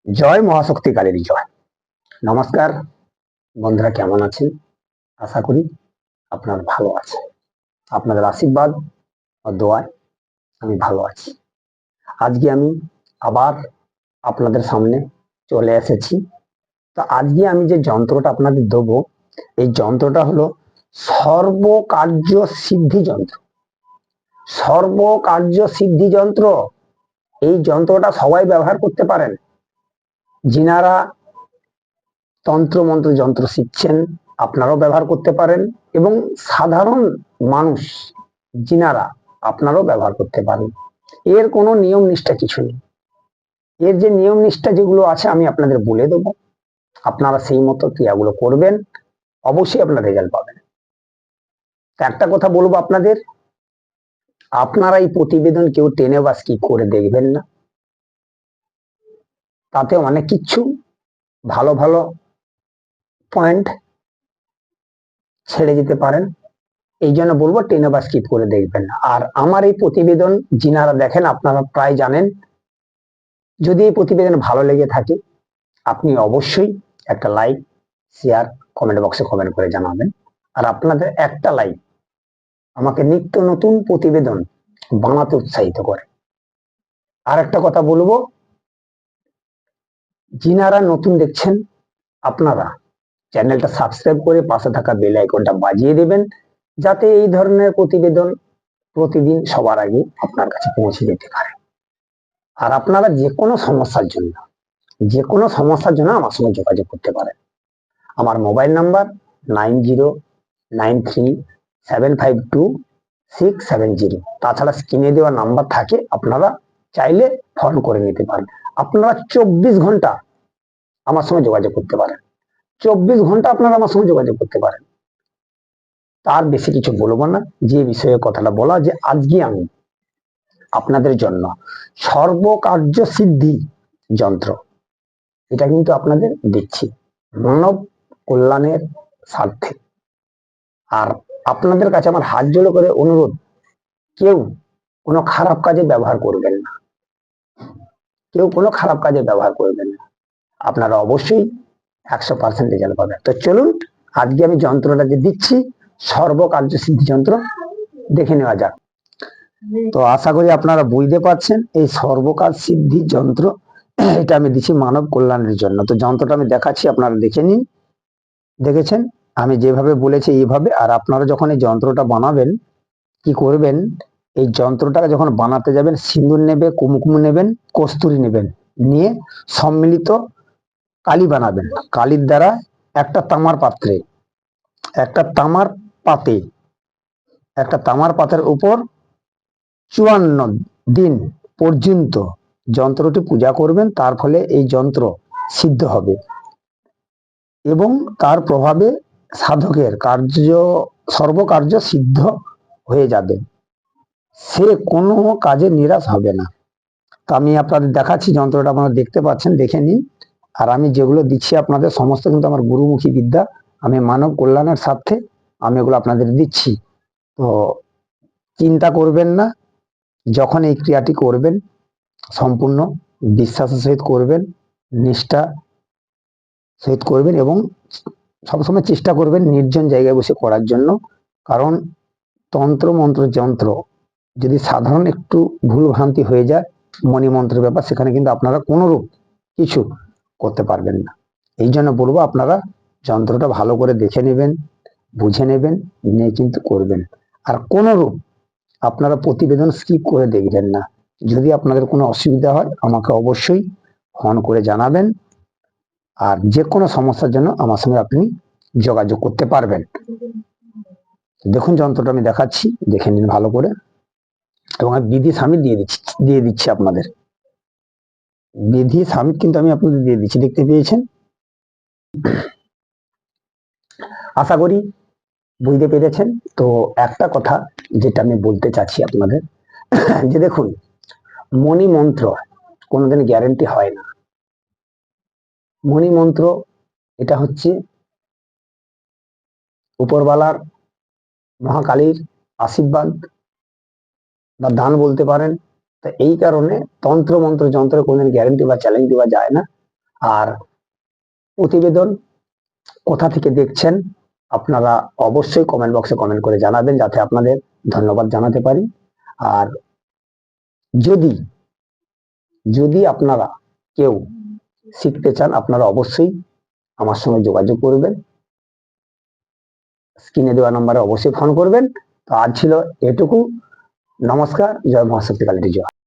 জয় মহাশক্তি কালীর জয়। নমস্কার বন্ধুরা, কেমন আছেন? আশা করি আপনার ভালো আছে। আপনাদের আশীর্বাদ ও দোয়ায় আমি ভালো আছি। আজকে আমি আবার আপনাদের সামনে চলে এসেছি। তো আজকে আমি যে যন্ত্রটা আপনাদের দেবো, এই যন্ত্রটা হলো সর্বকার্য সিদ্ধি যন্ত্র। সর্বকার্য সিদ্ধি যন্ত্র, এই যন্ত্রটা সবাই ব্যবহার করতে পারেন। যিনারা তন্ত্র মন্ত্র যন্ত্র শিখছেন আপনারাও ব্যবহার করতে পারেন, এবং সাধারণ মানুষ যিনারা আপনারাও ব্যবহার করতে পারেন। এর কোনো নিয়ম নিষ্ঠা কিছু নেই। এর যে নিয়ম নিষ্ঠা যেগুলো আছে আমি আপনাদের বলে দেবো, আপনারা সেই মতো ক্রিয়াগুলো করবেন, অবশ্যই আপনারা রেজাল্ট পাবেন। একটা কথা বলবো আপনাদের, আপনারা এই প্রতিবেদন কেউ টেনে বা স্কিপ করে দেখবেন না। তাতে অনেক কিছু ভালো ভালো পয়েন্ট ছেড়ে যেতে পারেন। এই জন্য বলবো টেনে বা স্কিপ করে দেখবেন না। আর আমার এই প্রতিবেদন যিনারা দেখেন আপনারা প্রায় জানেন। যদি এই প্রতিবেদন ভালো লেগে থাকে আপনি অবশ্যই একটা লাইক, শেয়ার, কমেন্ট বক্সে কমেন্ট করে জানাবেন। আর আপনাদের একটা লাইক আমাকে নিত্য নতুন প্রতিবেদন বানাতে উৎসাহিত করে। আর একটা কথা বলবো, যিনারা নতুন দেখছেন আপনারা চ্যানেলটা সাবস্ক্রাইব করে পাশে থাকা বেল আইকনটা বাজিয়ে দেবেন, যাতে এই ধরনের প্রতিবেদন প্রতিদিন সবার আগে আপনার কাছে পৌঁছে যেতে পারে। আর আপনারা যে কোনো সমস্যার জন্য আমার সঙ্গে যোগাযোগ করতে পারেন। আমার মোবাইল নাম্বার 9093752670। তাছাড়া স্ক্রিনে দেওয়া নাম্বার থাকে, আপনারা চাইলে ফোন করে নিতে পারেন। আপনারা 24 ঘন্টা আমার সঙ্গে যোগাযোগ করতে পারেন। 24 ঘন্টা আপনারা আমার সঙ্গে যোগাযোগ করতে পারেন। তার বেশি কিছু বলবো না। যে বিষয়ে কথাটা বলা, যে আজকে আমি আপনাদের জন্য সর্বকার্য সিদ্ধি যন্ত্র, এটা কিন্তু আপনাদের দিচ্ছি মানব কল্যাণের স্বার্থে। আর আপনাদের কাছে আমার হাত জোড়ো করে অনুরোধ, কেউ কোনো খারাপ কাজে ব্যবহার করবেন না। কেউ কোনো খারাপ কাজে ব্যবহার করবেন না। আপনারা অবশ্যই 100% রেজাল্ট পাবেন। তো চলুন আজকে আমি যন্ত্রটা যে দিচ্ছি সর্বকার্য সিদ্ধি যন্ত্র, দেখে নেওয়া যাক। তো আশা করি আপনারা বুঝতে পারছেন এই সর্বকার্য সিদ্ধি যন্ত্র, এটা আমি দিচ্ছি মানব কল্যাণের জন্য। তো যন্ত্রটা আমি দেখাচ্ছি, আপনারা দেখে নিন। দেখেছেন আমি যেভাবে বলেছি এইভাবে। আর আপনারা যখন এই যন্ত্রটা বানাবেন কি করবেন, এই যন্ত্রটাকে যখন বানাতে যাবেন, সিঁদুর নেবে, কুমকুম নেবেন, কস্তুরি নেবেন, নিয়ে সম্মিলিত কালি বানাবেন। কালির দ্বারা একটা তামার পাত্রে, একটা তামার পাতে, একটা তামার পাতের উপর 54 দিন পর্যন্ত যন্ত্রটি পূজা করবেন। তার ফলে এই যন্ত্র সিদ্ধ হবে এবং তার প্রভাবে সাধকের সর্বকার্য সিদ্ধ হয়ে যাবে। সে কোনো কাজে নিরাশ হবে না। তো আমি আপনাদের দেখাচ্ছি যন্ত্রটা, আপনারা দেখতে পাচ্ছেন, দেখে নিন। আর আমি যেগুলো দিচ্ছি আপনাদের সমস্ত কিন্তু আমার গুরুমুখী বিদ্যা। আমি মানব কল্যাণের স্বার্থে আমি এগুলো আপনাদের দিচ্ছি। তো চিন্তা করবেন না, যখন এই ক্রিয়াটি করবেন সম্পূর্ণ বিশ্বাসের সহিত করবেন, নিষ্ঠা সহিত করবেন, এবং সবসময় চেষ্টা করবেন নির্জন জায়গায় বসে করার জন্য। কারণ তন্ত্র মন্ত্র যন্ত্র যদি সাধারণ একটু ভুল ভ্রান্তি হয়ে যায়, মণিমন্ত্রের ব্যাপার, সেখানে কিন্তু আপনারা কোনোরূপ কিছু করতে পারবেন না। এই জন্য বলবো আপনারা যন্ত্রটা ভালো করে দেখে নেবেন, বুঝে নেবেন, নিয়ে কিন্তু করবেন। আর কোনোরূপ আপনারা প্রতিবেদন স্কিপ করে দেখবেন না। যদি আপনাদের কোনো অসুবিধা হয় আমাকে অবশ্যই ফোন করে জানাবেন। আর যে কোনো সমস্যার জন্য আমার সঙ্গে আপনি যোগাযোগ করতে পারবেন। দেখুন যন্ত্রটা আমি দেখাচ্ছি, দেখে নিন ভালো করে। এবং আমি বিধি সামিল দিয়ে দিচ্ছি আপনাদের। বিধি সামিল কিন্তু আমি আপনাদের দিয়ে দিচ্ছি, দেখতে পেয়েছেন। আশা করি বুঝতে পেরেছেন। তো একটা কথা যেটা আমি বলতে চাচ্ছি আপনাদের, যে দেখুন, মণি মন্ত্র কোনোদিন গ্যারেন্টি হয় না। মণি মন্ত্র এটা হচ্ছে উপরওয়ালার, মহাকালীর আশীর্বাদ বা দান বলতে পারেন। তো এই কারণে তন্ত্র মন্ত্র যন্ত্রের কোনোদিন গ্যারেন্টি বা চ্যালেঞ্জ দেওয়া যায় না। আর প্রতিবেদন কোথা থেকে দেখছেন আপনারা অবশ্যই কমেন্ট বক্সে কমেন্ট করে জানাবেন, যাতে আপনাদের ধন্যবাদ জানাতে পারি। আর যদি যদি আপনারা কেউ শিখতে চান, আপনারা অবশ্যই আমার সঙ্গে যোগাযোগ করবেন, স্ক্রিনে দেওয়া নম্বরে অবশ্যই ফোন করবেন। তো আজ ছিল এটুকু। নমস্কার। জয় মহাশক্তি কালী জয়।